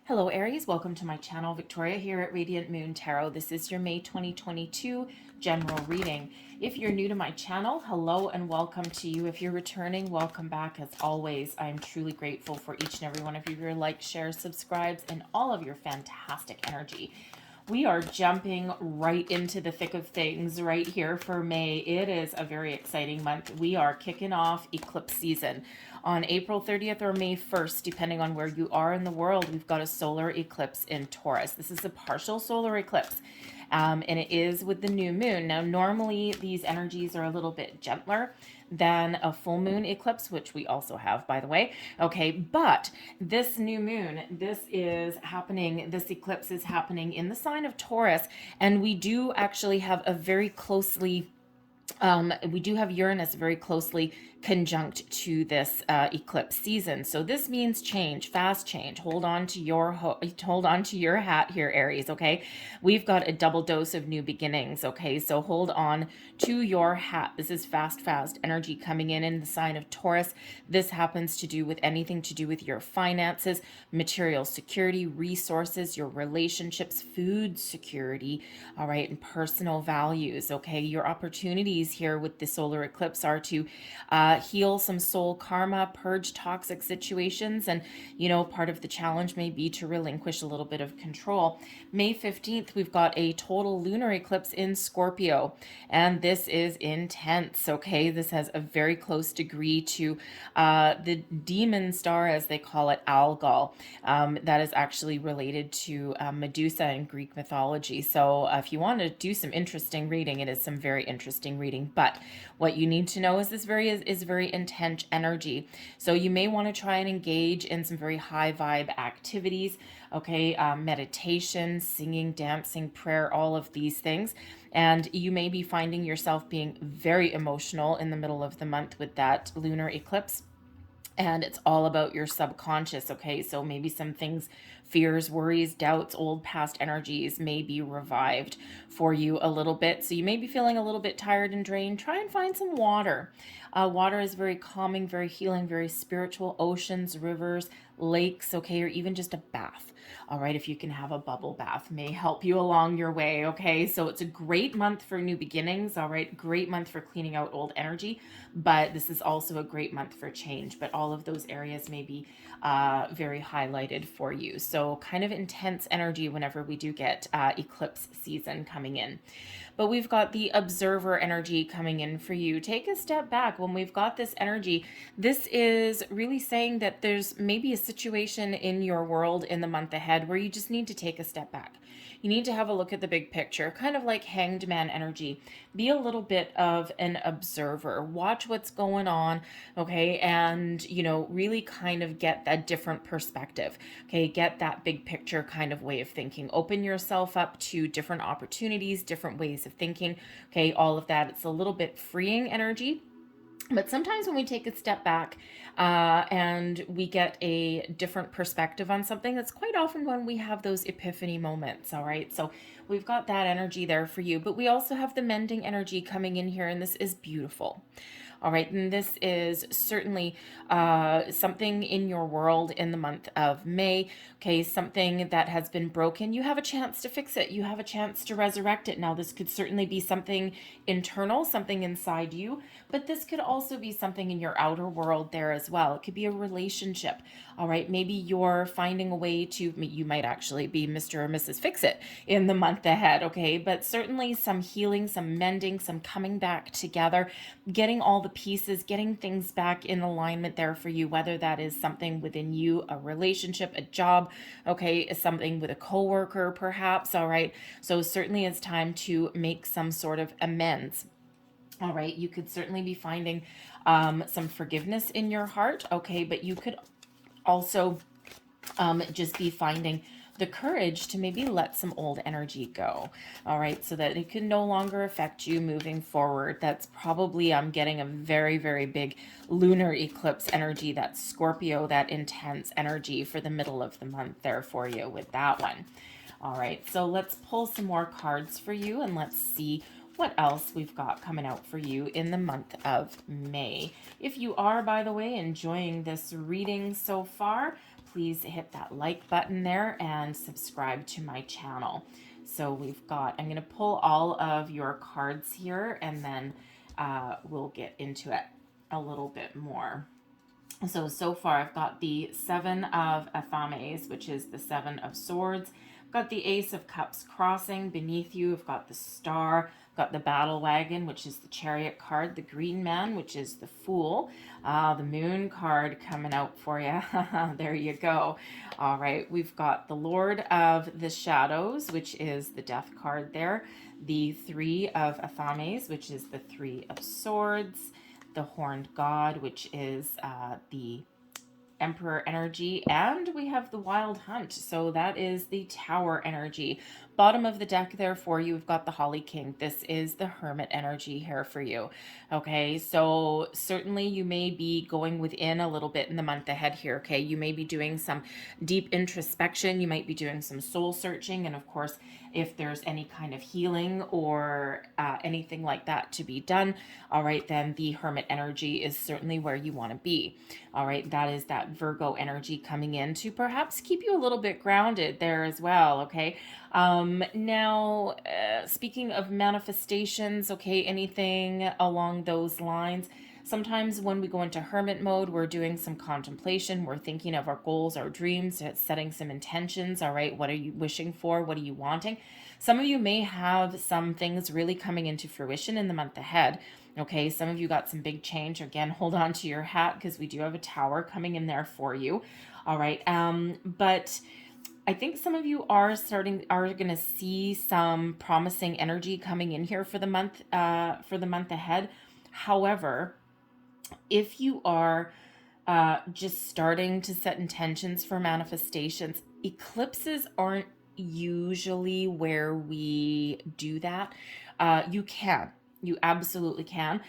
Hello Aries, welcome to my channel. Victoria here at Radiant Moon Tarot. This is your May 2022 general reading. If you're new to my channel, hello and welcome to you. If you're returning, welcome back. As always, I'm truly grateful for each and every one of you, your likes, shares, subscribes, and all of your fantastic energy. We are jumping right into the thick of things right here for May. It is a very exciting month. We are kicking off eclipse season. On April 30th or May 1st, depending on where you are in the world, we've got a solar eclipse in Taurus. This is a partial solar eclipse. And it is with the new moon. Now, normally these energies are a little bit gentler than a full moon eclipse, which we also have, by the way. Okay, but this new moon, this eclipse is happening in the sign of Taurus, and we do actually have a very closely we do have Uranus very closely conjunct to this eclipse season. So this means change, fast change. Hold on to your hat here, Aries, okay? We've got a double dose of new beginnings, okay? So hold on to your hat. This is fast energy coming in the sign of Taurus. This happens to do with anything to do with your finances, material security, resources, your relationships, food security, all right, and personal values, okay? Your opportunities here with the solar eclipse are to heal some soul karma, purge toxic situations, and part of the challenge may be to relinquish a little bit of control. May 15th, we've got a total lunar eclipse in Scorpio, and this is intense, okay? This has a very close degree to the demon star, as they call it, Algol. That is actually related to Medusa in Greek mythology. So if you want to do some interesting reading, it is some very interesting reading. But what you need to know is this is very intense energy. So you may want to try and engage in some very high vibe activities. Okay, meditation, singing, dancing, prayer, all of these things. And you may be finding yourself being very emotional in the middle of the month with that lunar eclipse. And it's all about your subconscious, okay? So maybe some things, fears, worries, doubts, old past energies may be revived for you a little bit. So you may be feeling a little bit tired and drained. Try and find some water. Water is very calming, very healing, very spiritual. Oceans, rivers, lakes, okay, or even just a bath. All right, if you can have a bubble bath, may help you along your way, okay? So it's a great month for new beginnings, all right? Great month for cleaning out old energy, but this is also a great month for change. But all of those areas may be very highlighted for you. So kind of intense energy whenever we do get eclipse season coming in. But we've got the observer energy coming in for you. Take a step back. When we've got this energy, this is really saying that there's maybe a situation in your world in the month ahead where you just need to take a step back. You need to have a look at the big picture, kind of like hanged man energy. Be a little bit of an observer. Watch what's going on, okay? And, really kind of get that different perspective, okay? Get that big picture kind of way of thinking. Open yourself up to different opportunities, different ways of thinking, okay? All of that. It's a little bit freeing energy. But sometimes when we take a step back and we get a different perspective on something, that's quite often when we have those epiphany moments, all right? So we've got that energy there for you, but we also have the mending energy coming in here, and this is beautiful. All right, and this is certainly something in your world in the month of May, okay, something that has been broken. You have a chance to fix it. You have a chance to resurrect it. Now, this could certainly be something internal, something inside you, but this could also be something in your outer world there as well. It could be a relationship, all right? Maybe you're finding a way to, you might actually be Mr. or Mrs. Fix-It in the month ahead, okay? But certainly some healing, some mending, some coming back together, getting all the pieces, getting things back in alignment there for you, whether that is something within you, a relationship, a job, okay, something with a coworker perhaps, all right? So certainly it's time to make some sort of amends. All right, you could certainly be finding some forgiveness in your heart, okay, but you could also just be finding the courage to maybe let some old energy go, all right, so that it can no longer affect you moving forward. That's probably, I'm getting a very, very big lunar eclipse energy, that Scorpio, that intense energy for the middle of the month there for you with that one. All right, so let's pull some more cards for you and let's see what else we've got coming out for you in the month of May. If you are, by the way, enjoying this reading so far, please hit that like button there and subscribe to my channel. So we've got, I'm going to pull all of your cards here, and then we'll get into it a little bit more. So far I've got the Seven of Athames, which is the Seven of Swords. I've got the Ace of Cups crossing beneath you. I've got the Star. I've got the Battle Wagon, which is the Chariot card. The Green Man, which is the Fool. The Moon card coming out for you. There you go. All right, we've got the Lord of the Shadows, which is the Death card there. The Three of Athames, which is the Three of Swords. The Horned God, which is the Emperor energy, and we have the Wild Hunt, so that is the Tower energy. Bottom of the deck there for you, we've got the Holly King. This is the Hermit energy here for you. Okay, so certainly you may be going within a little bit in the month ahead here. Okay, you may be doing some deep introspection, you might be doing some soul searching, and of course, if there's any kind of healing or anything like that to be done, all right, then the Hermit energy is certainly where you want to be. All right, that is that Virgo energy coming in to perhaps keep you a little bit grounded there as well. Okay, now speaking of manifestations, okay, anything along those lines. Sometimes when we go into hermit mode, we're doing some contemplation. We're thinking of our goals, our dreams, setting some intentions. All right, what are you wishing for? What are you wanting? Some of you may have some things really coming into fruition in the month ahead. Okay, some of you got some big change. Again, hold on to your hat because we do have a tower coming in there for you. All right, but I think some of you are going to see some promising energy coming in here for the month ahead. However, if you are just starting to set intentions for manifestations, eclipses aren't usually where we do that. You can. You absolutely can.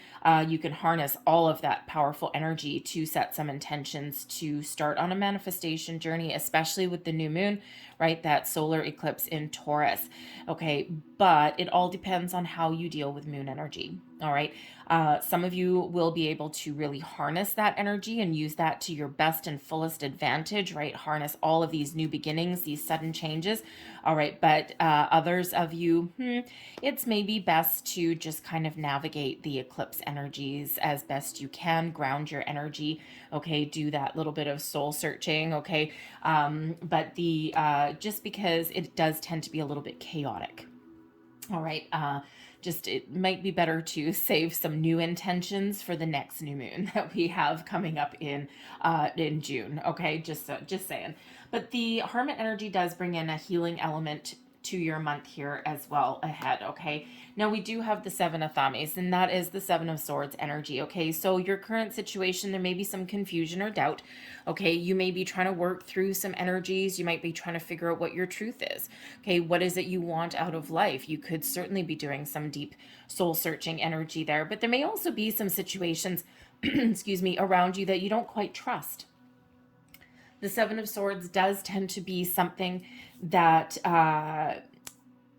You can harness all of that powerful energy to set some intentions to start on a manifestation journey, especially with the new moon, right? That solar eclipse in Taurus. Okay, but it all depends on how you deal with moon energy. All right. Some of you will be able to really harness that energy and use that to your best and fullest advantage, right? Harness all of these new beginnings, these sudden changes. All right. But others of you, it's maybe best to just kind of navigate the eclipse energies as best you can, ground your energy. Okay. Do that little bit of soul searching. Okay. But just because it does tend to be a little bit chaotic. All right. Just it might be better to save some new intentions for the next new moon that we have coming up in June. Okay, just saying. But the Hermit energy does bring in a healing element to your month here as well ahead. Okay, now we do have the Seven of Athames, and that is the Seven of Swords energy. Okay, so your current situation, there may be some confusion or doubt. Okay, you may be trying to work through some energies. You might be trying to figure out what your truth is. Okay, what is it you want out of life? You could certainly be doing some deep soul searching energy there, but there may also be some situations excuse me, around you that you don't quite trust. The Seven of Swords does tend to be something that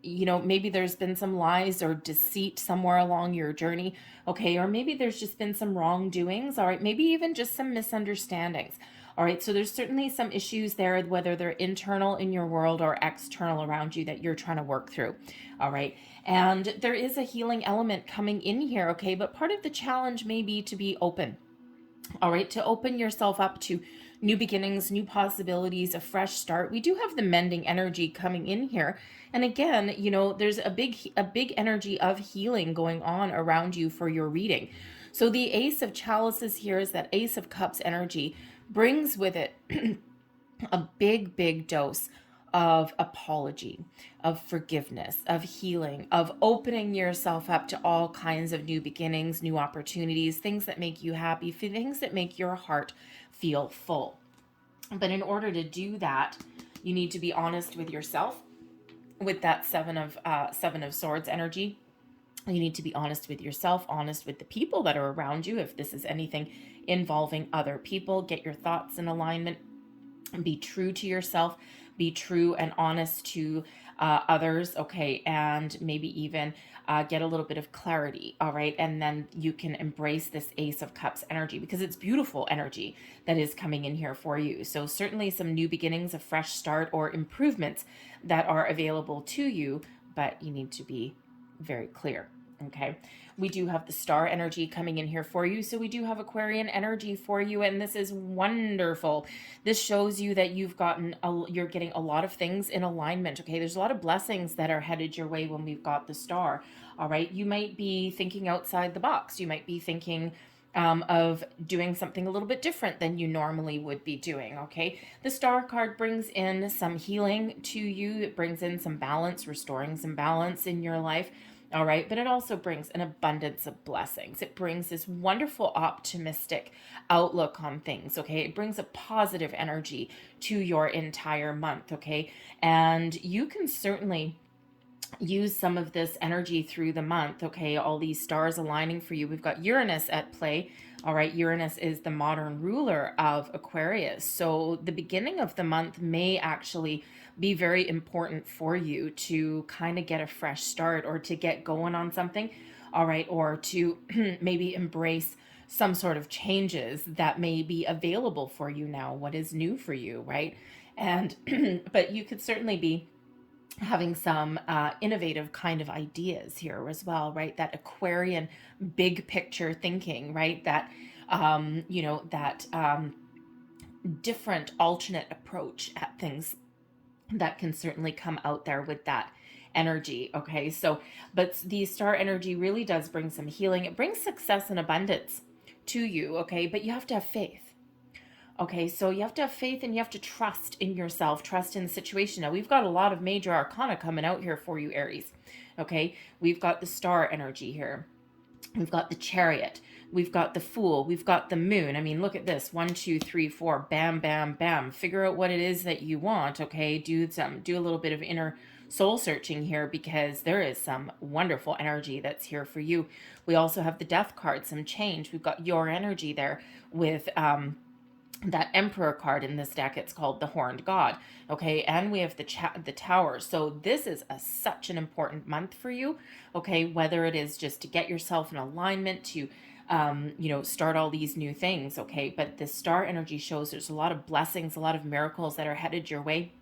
maybe there's been some lies or deceit somewhere along your journey. Okay, or maybe there's just been some wrongdoings. All right, maybe even just some misunderstandings. All right, so there's certainly some issues there, whether they're internal in your world or external around you, that you're trying to work through. All right, and there is a healing element coming in here. Okay, but part of the challenge may be to be open. All right, to open yourself up to new beginnings, new possibilities, a fresh start. We do have the mending energy coming in here. And again, there's a big energy of healing going on around you for your reading. So the Ace of Chalices here is that Ace of Cups energy brings with it a big dose of apology, of forgiveness, of healing, of opening yourself up to all kinds of new beginnings, new opportunities, things that make you happy, things that make your heart feel full. But in order to do that, you need to be honest with yourself. With that Seven of Swords energy, you need to be honest with yourself, honest with the people that are around you. If this is anything involving other people, get your thoughts in alignment. Be true to yourself. Be true and honest to others, okay, and maybe even get a little bit of clarity, all right? And then you can embrace this Ace of Cups energy, because it's beautiful energy that is coming in here for you. So certainly some new beginnings, a fresh start, or improvements that are available to you, but you need to be very clear. Okay, we do have the star energy coming in here for you. So we do have Aquarian energy for you, and this is wonderful. This shows you that you're getting a lot of things in alignment. Okay, there's a lot of blessings that are headed your way when we've got the star. All right, you might be thinking outside the box. You might be thinking of doing something a little bit different than you normally would be doing. Okay, the star card brings in some healing to you. It brings in some balance, restoring some balance in your life. All right, but it also brings an abundance of blessings. It brings this wonderful optimistic outlook on things. Okay, it brings a positive energy to your entire month. Okay, and you can certainly use some of this energy through the month. Okay, all these stars aligning for you. We've got Uranus at play. All right, Uranus is the modern ruler of Aquarius. So the beginning of the month may actually be very important for you to kind of get a fresh start, or to get going on something. All right, or to maybe embrace some sort of changes that may be available for you now. What is new for you, right? And but you could certainly be having some innovative kind of ideas here as well, right? That Aquarian big picture thinking, right? That different alternate approach at things that can certainly come out there with that energy. Okay, so but the star energy really does bring some healing. It brings success and abundance to you. Okay, but you have to have faith. Okay, so you have to have faith, and you have to trust in yourself, trust in the situation. Now, we've got a lot of major arcana coming out here for you, Aries. Okay, we've got the star energy here. We've got the Chariot. We've got the Fool. We've got the Moon. I mean, look at this. 1, 2, 3, 4. Bam, bam, bam. Figure out what it is that you want. Okay, do a little bit of inner soul searching here, because there is some wonderful energy that's here for you. We also have the Death card, some change. We've got your energy there with that Emperor card in this deck. It's called the Horned God. Okay, and we have the Tower. So this is such an important month for you. Okay, whether it is just to get yourself in alignment, to start all these new things. Okay, but the star energy shows there's a lot of blessings, a lot of miracles that are headed your way.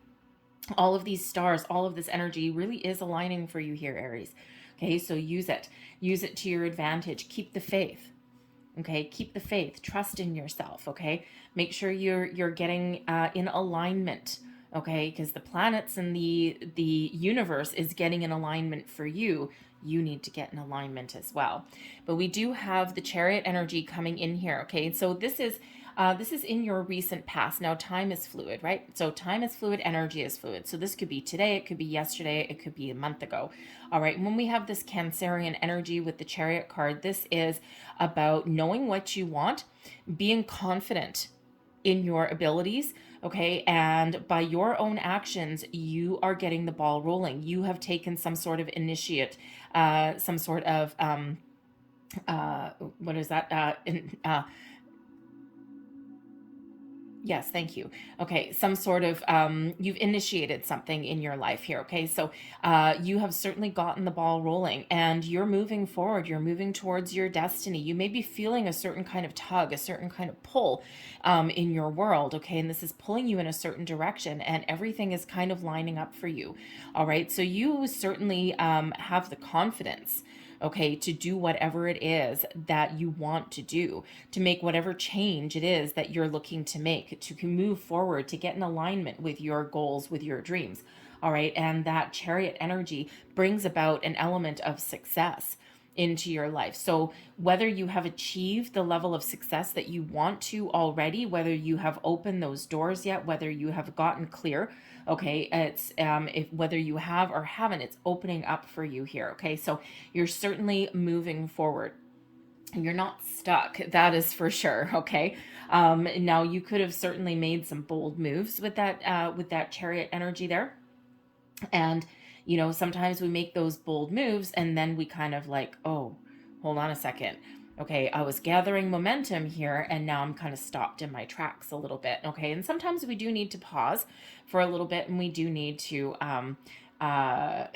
All of these stars, all of this energy really is aligning for you here, Aries. Okay, so use it to your advantage. Keep the faith. Okay, keep the faith, trust in yourself. Okay, make sure you're getting in alignment. Okay, because the planets and the universe is getting in alignment for you. You need to get in alignment as well. But we do have the Chariot energy coming in here. Okay, so this is in your recent past. Now, time is fluid, right? So time is fluid, energy is fluid. So this could be today, it could be yesterday, it could be a month ago. All right, when we have this Cancerian energy with the Chariot card, this is about knowing what you want, being confident in your abilities, okay? And by your own actions, you are getting the ball rolling. You have taken some sort of initiate, some sort of, what is that? Yes, thank you. Okay, some sort of, you've initiated something in your life here. Okay, so you have certainly gotten the ball rolling, and you're moving forward. You're moving towards your destiny. You may be feeling a certain kind of tug, a certain kind of pull in your world. Okay, and this is pulling you in a certain direction, and everything is kind of lining up for you. All right, so you certainly have the confidence, okay, to do whatever it is that you want to do, to make whatever change it is that you're looking to make, to move forward, to get in alignment with your goals, with your dreams. All right, and that Chariot energy brings about an element of success into your life. So whether you have achieved the level of success that you want to already, whether you have opened those doors yet, whether you have gotten clear, okay, it's whether you have or haven't, it's opening up for you here. Okay, so you're certainly moving forward. You're not stuck, that is for sure. Okay, now you could have certainly made some bold moves with that Chariot energy there. And sometimes we make those bold moves, and then we kind of like, oh, hold on a second. Okay, I was gathering momentum here, and now I'm kind of stopped in my tracks a little bit. Okay, and sometimes we do need to pause for a little bit, and we do need to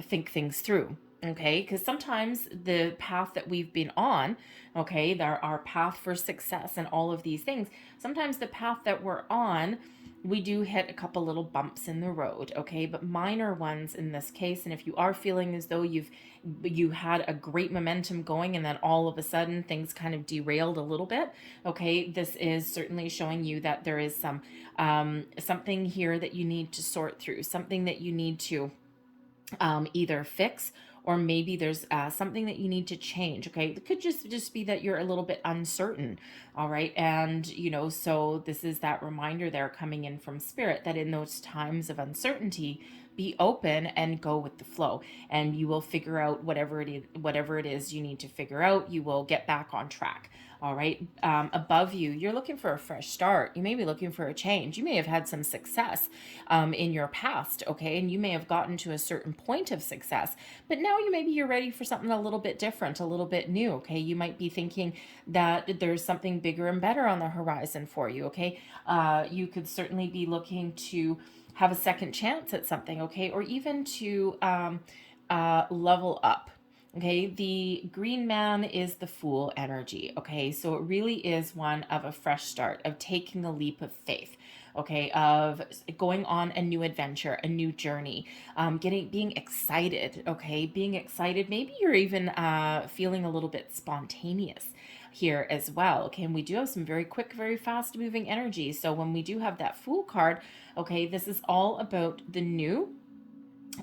think things through. Okay, because sometimes the path that we've been on, okay, our path for success and all of these things, sometimes the path that we're on, we do hit a couple little bumps in the road, okay, but minor ones in this case. And if you are feeling as though you had a great momentum going and then all of a sudden things kind of derailed a little bit, okay, this is certainly showing you that there is some something here that you need to sort through, something that you need to either fix, or maybe there's something that you need to change. Okay, it could just be that you're a little bit uncertain. All right, and so this is that reminder there coming in from spirit that in those times of uncertainty, be open and go with the flow, and you will figure out whatever it is you need to figure out. You will get back on track. All right. Above you, you're looking for a fresh start. You may be looking for a change. You may have had some success in your past, okay? And you may have gotten to a certain point of success, but now you're ready for something a little bit different, a little bit new, okay? You might be thinking that there's something bigger and better on the horizon for you, okay? You could certainly be looking to have a second chance at something, okay? Or even to level up. Okay, the green man is the Fool energy. Okay, so it really is one of a fresh start, of taking a leap of faith. Okay, of going on a new adventure, a new journey, being excited. Okay, being excited. Maybe you're even feeling a little bit spontaneous here as well. Okay, and we do have some very quick, very fast moving energy. So when we do have that Fool card, okay, this is all about the new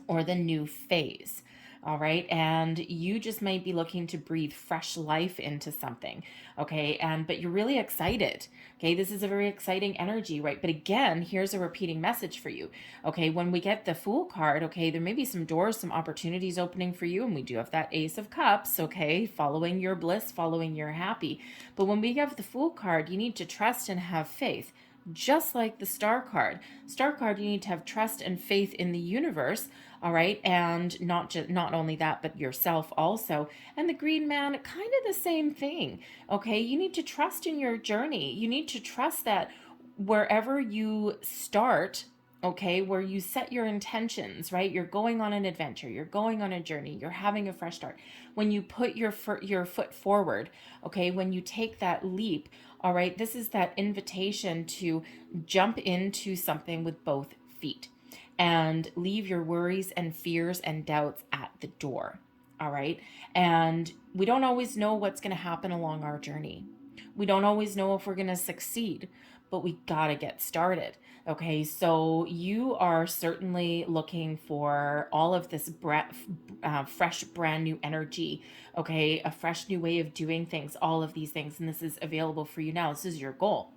or the new phase. All right. And you just might be looking to breathe fresh life into something. Okay. But you're really excited. Okay. This is a very exciting energy, right? But again, here's a repeating message for you. Okay. When we get the Fool card, okay, there may be some doors, some opportunities opening for you. And we do have that Ace of Cups. Okay. Following your bliss, following your happy. But when we have the Fool card, you need to trust and have faith. Just like the Star card. Star card, you need to have trust and faith in the universe, all right? And not only that, but yourself also. And the green man, kind of the same thing, okay? You need to trust in your journey. You need to trust that wherever you start, okay, where you set your intentions, right? You're going on an adventure, you're going on a journey, you're having a fresh start. When you put your foot forward, okay, when you take that leap, all right, this is that invitation to jump into something with both feet and leave your worries and fears and doubts at the door. All right. And we don't always know what's going to happen along our journey. We don't always know if we're going to succeed, but we got to get started. Okay, so you are certainly looking for all of this fresh, brand new energy. Okay, a fresh new way of doing things, all of these things. And this is available for you now. This is your goal.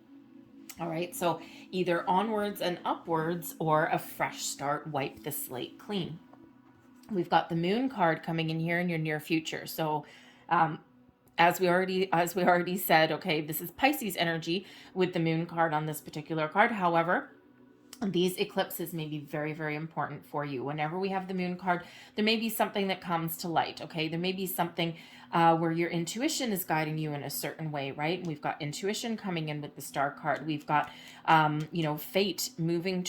All right, so either onwards and upwards or a fresh start, wipe the slate clean. We've got the Moon card coming in here in your near future. So as we already said, okay, this is Pisces energy with the Moon card on this particular card. However, these eclipses may be very, very important for you. Whenever we have the Moon card, there may be something that comes to light, okay? There may be something where your intuition is guiding you in a certain way, right? We've got intuition coming in with the Star card. We've got, fate moving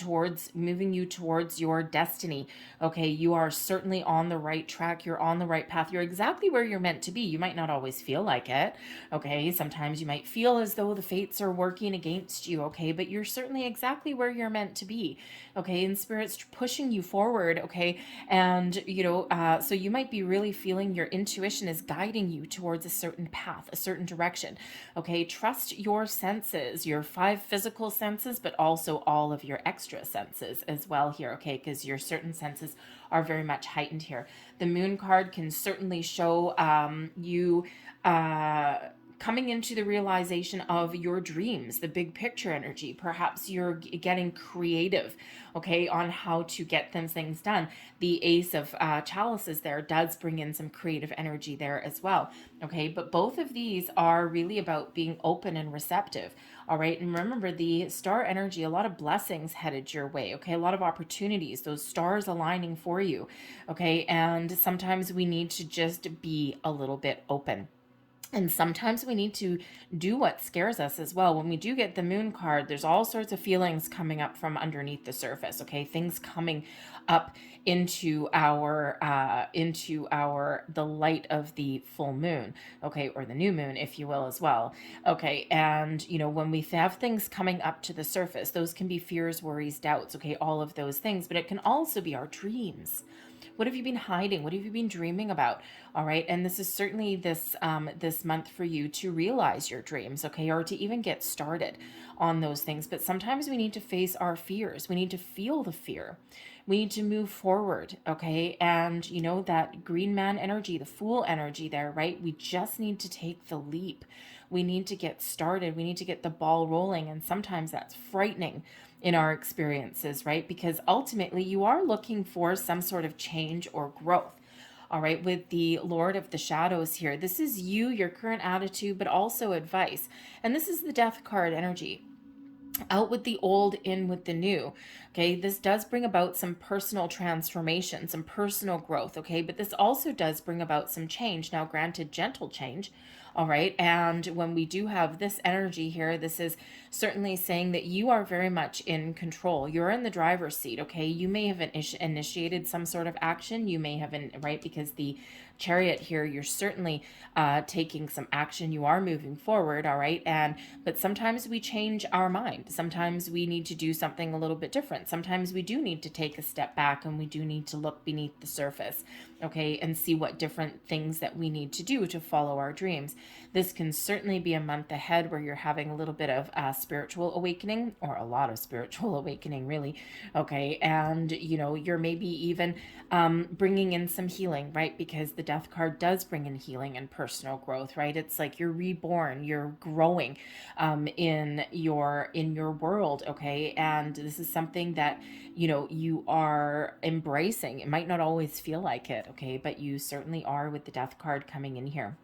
you towards your destiny, okay? You are certainly on the right track. You're on the right path. You're exactly where you're meant to be. You might not always feel like it, okay? Sometimes you might feel as though the fates are working against you, okay? But you're certainly exactly where you're meant to be, okay? And Spirit's pushing you forward, okay? And, so you might be really feeling your intuition is guiding you towards a certain path, a certain direction, okay? Trust your senses, your 5 physical senses, but also all of your extra senses as well here, okay? Because your certain senses are very much heightened here. The Moon card can certainly show you coming into the realization of your dreams, the big picture energy. Perhaps you're getting creative, okay, on how to get those things done. The Ace of Chalices there does bring in some creative energy there as well, okay? But both of these are really about being open and receptive, all right? And remember, the star energy, a lot of blessings headed your way, okay? A lot of opportunities, those stars aligning for you, okay? And sometimes we need to just be a little bit open. And sometimes we need to do what scares us as well. When we do get the moon card, there's all sorts of feelings coming up from underneath the surface. Okay, things coming up into our the light of the full moon. Okay, or the new moon, if you will, as well. Okay, and when we have things coming up to the surface, those can be fears, worries, doubts. Okay, all of those things, but it can also be our dreams. What have you been hiding? What have you been dreaming about? All right. And this is certainly this month for you to realize your dreams, okay, or to even get started on those things. But sometimes we need to face our fears. We need to feel the fear. We need to move forward, okay? And that green man energy, the fool energy there, right? We just need to take the leap. We need to get started. We need to get the ball rolling. And sometimes that's frightening in our experiences, right? Because ultimately you are looking for some sort of change or growth. All right, with the Lord of the Shadows here, this is you, your current attitude, but also advice. And this is the Death card energy. Out with the old, in with the new. Okay, this does bring about some personal transformation, some personal growth. Okay, but this also does bring about some change. Now, granted, gentle change. All right, and when we do have this energy here, this is certainly saying that you are very much in control. You're in the driver's seat. Okay, you may have initiated some sort of action. You may have, right, because the Chariot here, you're certainly taking some action. You are moving forward, all right? But sometimes we change our mind. Sometimes we need to do something a little bit different. Sometimes we do need to take a step back, and we do need to look beneath the surface, okay, and see what different things that we need to do to follow our dreams. This can certainly be a month ahead where you're having a little bit of spiritual awakening, or a lot of spiritual awakening, really, okay? And you're maybe even bringing in some healing, right? Because the Death card does bring in healing and personal growth, right? It's like you're reborn, you're growing in your world, okay? And this is something that you are embracing. It might not always feel like it, okay, but you certainly are with the Death card coming in here.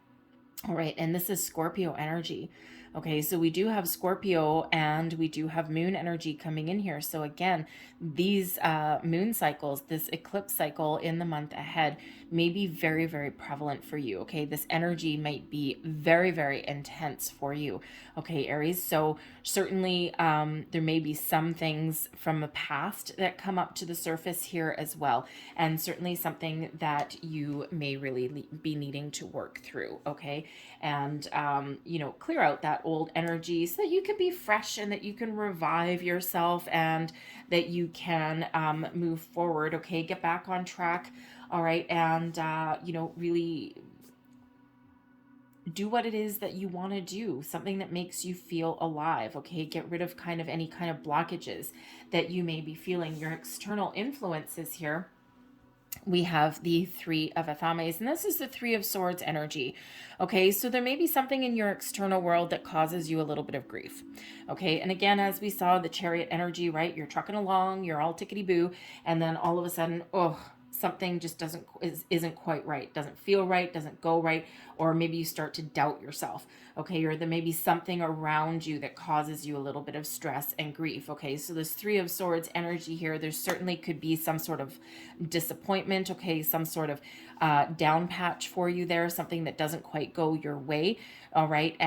All right, and this is Scorpio energy. Okay, so we do have Scorpio and we do have moon energy coming in here. So again, these moon cycles, this eclipse cycle in the month ahead may be very, very prevalent for you. Okay, this energy might be very, very intense for you. Okay, Aries. So certainly there may be some things from the past that come up to the surface here as well. And certainly something that you may really be needing to work through. Okay, and clear out that old energy so that you can be fresh and that you can revive yourself and that you can move forward. Okay, get back on track. All right, and really do what it is that you want to do, something that makes you feel alive. Okay, get rid of any kind of blockages that you may be feeling. Your external influences here, we have the Three of Athames, and this is the Three of Swords energy. Okay, so there may be something in your external world that causes you a little bit of grief. Okay, and again, as we saw, the Chariot energy, right? You're trucking along, you're all tickety-boo, and then all of a sudden, something just isn't quite right, doesn't feel right, doesn't go right, or maybe you start to doubt yourself. Okay, or there may be something around you that causes you a little bit of stress and grief. Okay, so this Three of Swords energy here, there certainly could be some sort of disappointment. Okay, some sort of down patch for you there, something that doesn't quite go your way. All right,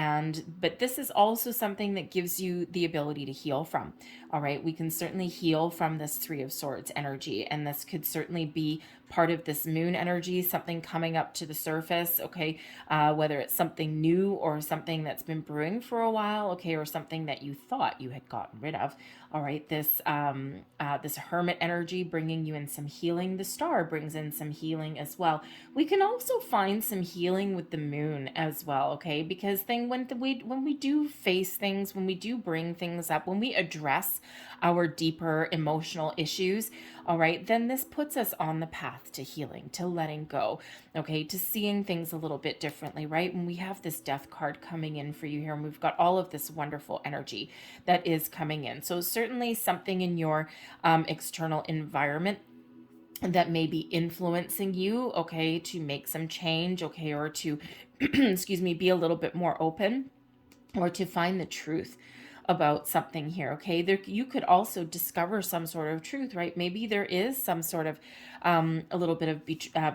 but this is also something that gives you the ability to heal from. All right, we can certainly heal from this Three of Swords energy, and this could certainly be part of this moon energy, something coming up to the surface. Okay, whether it's something new or something that's been brewing for a while. Okay, or something that you thought you had gotten rid of. All right, this Hermit energy bringing you in some healing. The Star brings in some healing as well. We can also find some healing with the moon as well. Okay, because when we do face things, when we do bring things up, when we address our deeper emotional issues, all right, then this puts us on the path to healing, to letting go, okay, to seeing things a little bit differently, right? When we have this Death card coming in for you here, and we've got all of this wonderful energy that is coming in. So certainly something in your external environment that may be influencing you, okay, to make some change, okay, or to, excuse me, be a little bit more open, or to find the truth. about something here, okay? You could also discover some sort of truth, right? Maybe there is some sort of a little bit of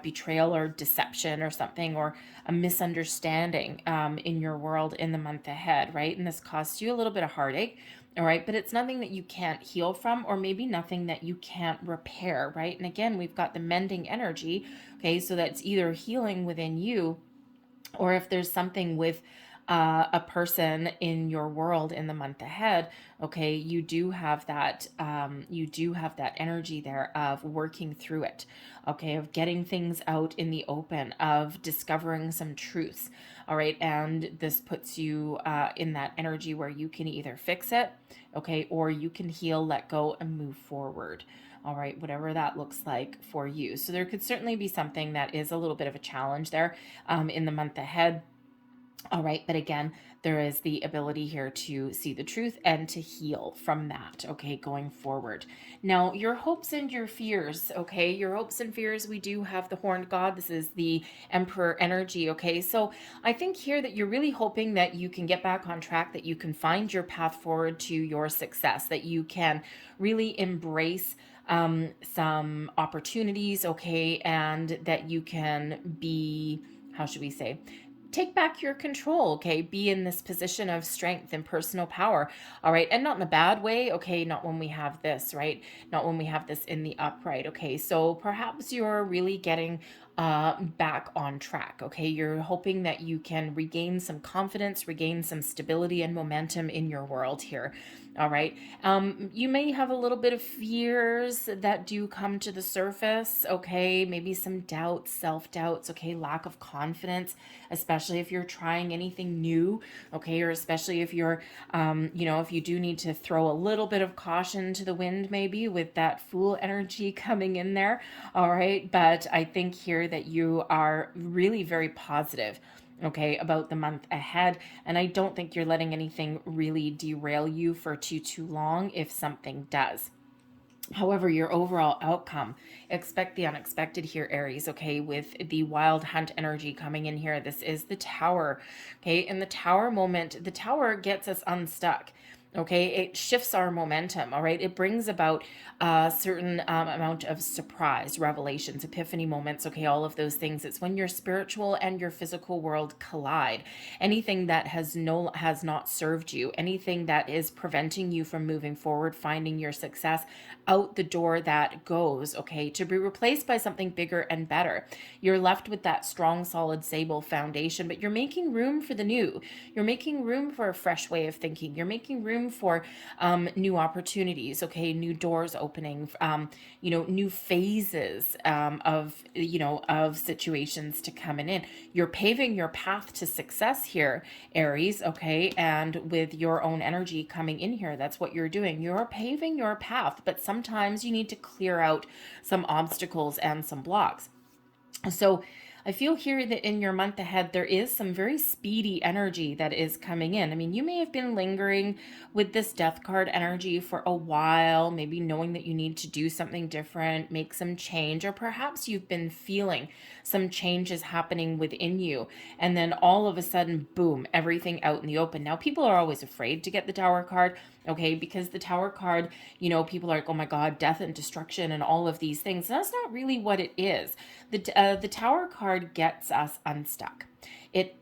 betrayal or deception or something, or a misunderstanding in your world in the month ahead, right? And this costs you a little bit of heartache, all right? But it's nothing that you can't heal from, or maybe nothing that you can't repair, right? And again, we've got the mending energy, okay? So that's either healing within you, or if there's something with a person in your world in the month ahead, okay, you do have that energy there of working through it, okay, of getting things out in the open, of discovering some truths, all right, and this puts you in that energy where you can either fix it, okay, or you can heal, let go, and move forward. All right, whatever that looks like for you. So there could certainly be something that is a little bit of a challenge there in the month ahead. All right, but again, there is the ability here to see the truth and to heal from that, okay, going forward. Now, your hopes and your fears, okay, your hopes and fears, we do have the Horned God. This is the Emperor energy, okay? So I think here that you're really hoping that you can get back on track, that you can find your path forward to your success, that you can really embrace some opportunities, okay, and that you can be, how should we say, take back your control, okay? Be in this position of strength and personal power, all right? And not in a bad way, okay? Not when we have this, right? Not when we have this in the upright, okay? So perhaps you're really getting back on track, okay? You're hoping that you can regain some confidence, regain some stability and momentum in your world here, all right? You may have a little bit of fears that do come to the surface, okay? Maybe some doubts, self-doubts, okay? Lack of confidence, especially if you're trying anything new, okay? Or especially if you're, if you do need to throw a little bit of caution to the wind, maybe with that Fool energy coming in there, all right? But I think here that you are really very positive, okay, about the month ahead. And I don't think you're letting anything really derail you for too long if something does. However, your overall outcome, expect the unexpected here, Aries, okay, with the Wild Hunt energy coming in here. This is the Tower, okay? In the Tower moment, the Tower gets us unstuck. Okay, it shifts our momentum, all right? It brings about a certain amount of surprise, revelations, epiphany moments, okay, all of those things. It's when your spiritual and your physical world collide. Anything that has not served you, anything that is preventing you from moving forward, finding your success, out the door that goes, okay, to be replaced by something bigger and better. You're left with that strong, solid, stable foundation, but you're making room for the new. You're making room for a fresh way of thinking. You're making room for new opportunities, okay, new doors opening, new phases of situations to come in. You're paving your path to success here, Aries, okay, and with your own energy coming in here, that's what you're doing. You're paving your path, but sometimes you need to clear out some obstacles and some blocks. So I feel here that in your month ahead, there is some very speedy energy that is coming in. I mean, you may have been lingering with this Death card energy for a while, maybe knowing that you need to do something different, make some change, or perhaps you've been feeling some changes happening within you. And then all of a sudden, boom, everything out in the open. Now, people are always afraid to get the Tower card, okay, because the Tower card, people are like, oh my God, death and destruction and all of these things. And that's not really what it is. The Tower card gets us unstuck. It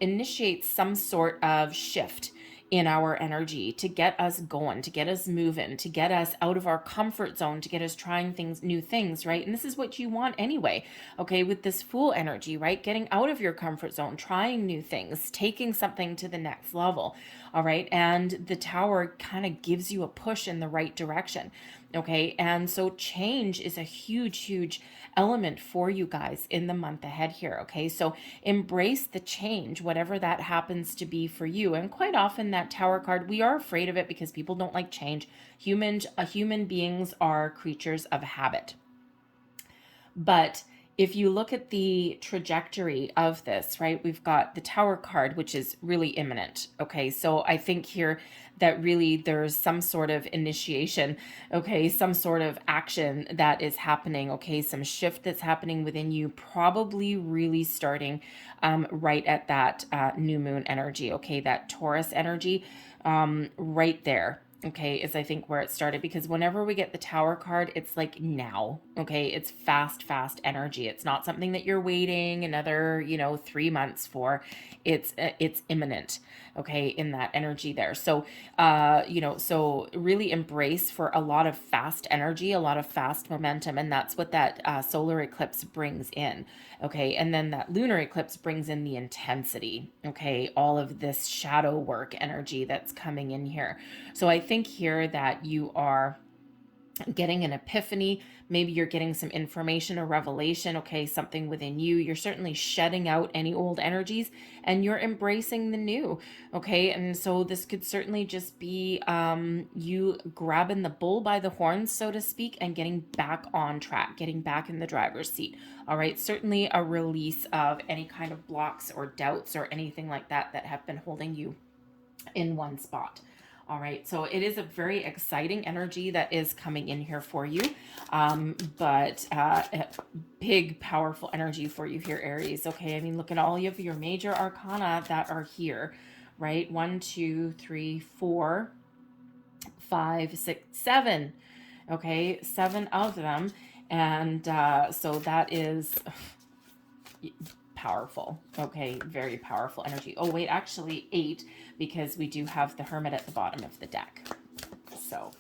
initiates some sort of shift in our energy to get us going, to get us moving, to get us out of our comfort zone, to get us trying new things, right? And this is what you want anyway, okay, with this Fool energy, right? Getting out of your comfort zone, trying new things, taking something to the next level, all right? And the Tower kind of gives you a push in the right direction, okay? And so change is a huge element for you guys in the month ahead here, okay? So embrace the change, whatever that happens to be for you. And quite often that Tower card, we are afraid of it because people don't like change. Human beings are creatures of habit. But if you look at the trajectory of this, right, we've got the Tower card, which is really imminent. Okay, so I think here that really there's some sort of initiation, okay, some sort of action that is happening, okay, some shift that's happening within you, probably really starting right at that new moon energy, okay, that Taurus energy right there. Okay, is I think where it started, because whenever we get the Tower card, it's like now, okay, it's fast energy. It's not something that you're waiting another, 3 months for. It's imminent, okay, in that energy there. So, so really embrace for a lot of fast energy, a lot of fast momentum, and that's what that solar eclipse brings in, okay, and then that lunar eclipse brings in the intensity, okay, all of this shadow work energy that's coming in here. So I think here that you are getting an epiphany. Maybe you're getting some information or revelation, okay, something within you. You're certainly shedding out any old energies and you're embracing the new, okay? And so this could certainly just be you grabbing the bull by the horns, so to speak, and getting back on track, getting back in the driver's seat, all right? Certainly a release of any kind of blocks or doubts or anything like that that have been holding you in one spot. All right, so it is a very exciting energy that is coming in here for you, but big, powerful energy for you here, Aries. Okay, I mean, look at all of your major arcana that are here, right? 1, 2, 3, 4, 5, 6, 7. Okay, 7 of them, and so that is powerful. Okay, very powerful energy. Oh wait, actually 8, because we do have the Hermit at the bottom of the deck. So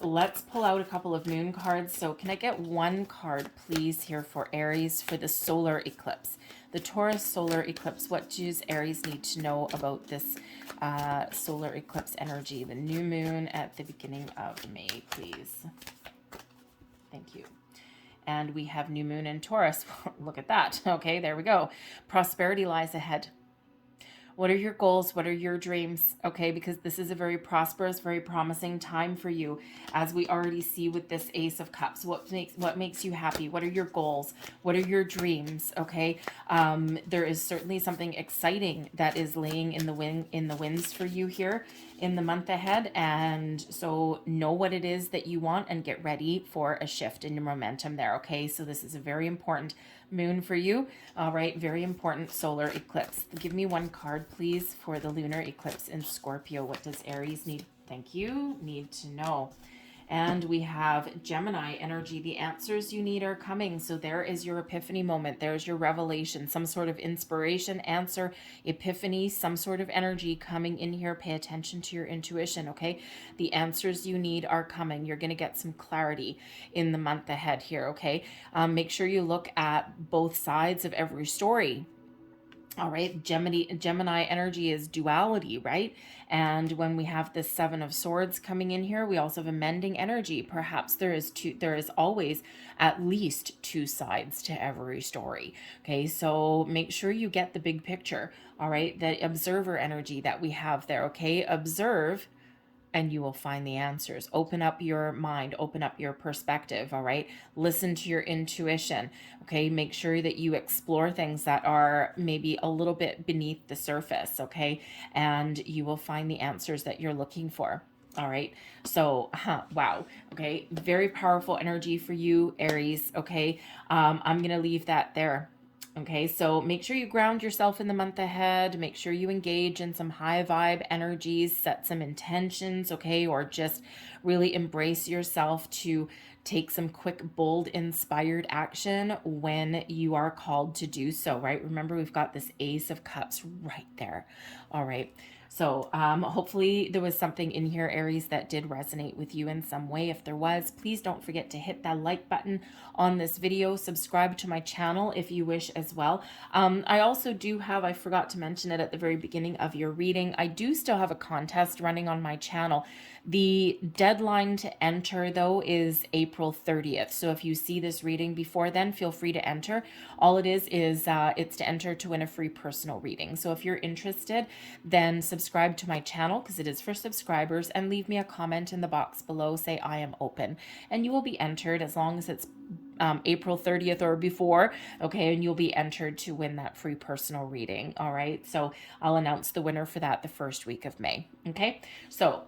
let's pull out a couple of moon cards. So can I get one card please here for Aries for the solar eclipse, the Taurus solar eclipse? What does Aries need to know about this solar eclipse energy, the new moon at the beginning of May, please? Thank you. And we have new moon in Taurus. Look at that. Okay, there we go. Prosperity lies ahead. What are your goals? What are your dreams? Okay, because this is a very prosperous, very promising time for you, as we already see with this Ace of Cups. What makes you happy? What are your goals? What are your dreams? Okay, there is certainly something exciting that is laying in the winds for you here in the month ahead, and so know what it is that you want and get ready for a shift in your momentum there. Okay, so this is a very important moon for you. All right, very important solar eclipse. Give me one card please for the lunar eclipse in Scorpio. What does Aries need? Thank you. Need to know. And we have Gemini energy. The answers you need are coming. So there is your epiphany moment. There's your revelation, some sort of inspiration, answer, epiphany, some sort of energy coming in here. Pay attention to your intuition, okay? The answers you need are coming. You're going to get some clarity in the month ahead here, okay? Make sure you look at both sides of every story. All right, Gemini energy is duality, right? And when we have the 7 of Swords coming in here, we also have a mending energy. Perhaps there is always at least 2 sides to every story. Okay, so make sure you get the big picture. All right, the observer energy that we have there. Okay, observe and you will find the answers. Open up your mind, open up your perspective, all right? Listen to your intuition, okay? Make sure that you explore things that are maybe a little bit beneath the surface, okay? And you will find the answers that you're looking for. All right, so wow, okay, very powerful energy for you, Aries. Okay, I'm gonna leave that there. Okay, so make sure you ground yourself in the month ahead. Make sure you engage in some high vibe energies, set some intentions, okay, or just really embrace yourself to take some quick, bold, inspired action when you are called to do so, right? Remember, we've got this Ace of Cups right there. All right. So hopefully there was something in here, Aries, that did resonate with you in some way. If there was, please don't forget to hit that like button on this video. Subscribe to my channel if you wish as well. I also do have, I forgot to mention it at the very beginning of your reading, I do still have a contest running on my channel. The deadline to enter, though, is April 30th. So if you see this reading before then, feel free to enter. All it is it's to enter to win a free personal reading. So if you're interested, then subscribe to my channel because it is for subscribers, and leave me a comment in the box below. Say I am open, and you will be entered as long as it's April 30th or before, okay, and you'll be entered to win that free personal reading. All right, so I'll announce the winner for that the first week of May. Okay, so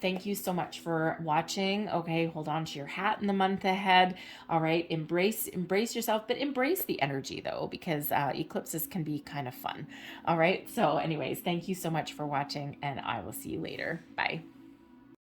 thank you so much for watching. Okay, hold on to your hat in the month ahead. All right, embrace yourself, but embrace the energy though, because eclipses can be kind of fun. All right, so anyways, thank you so much for watching, and I will see you later. Bye.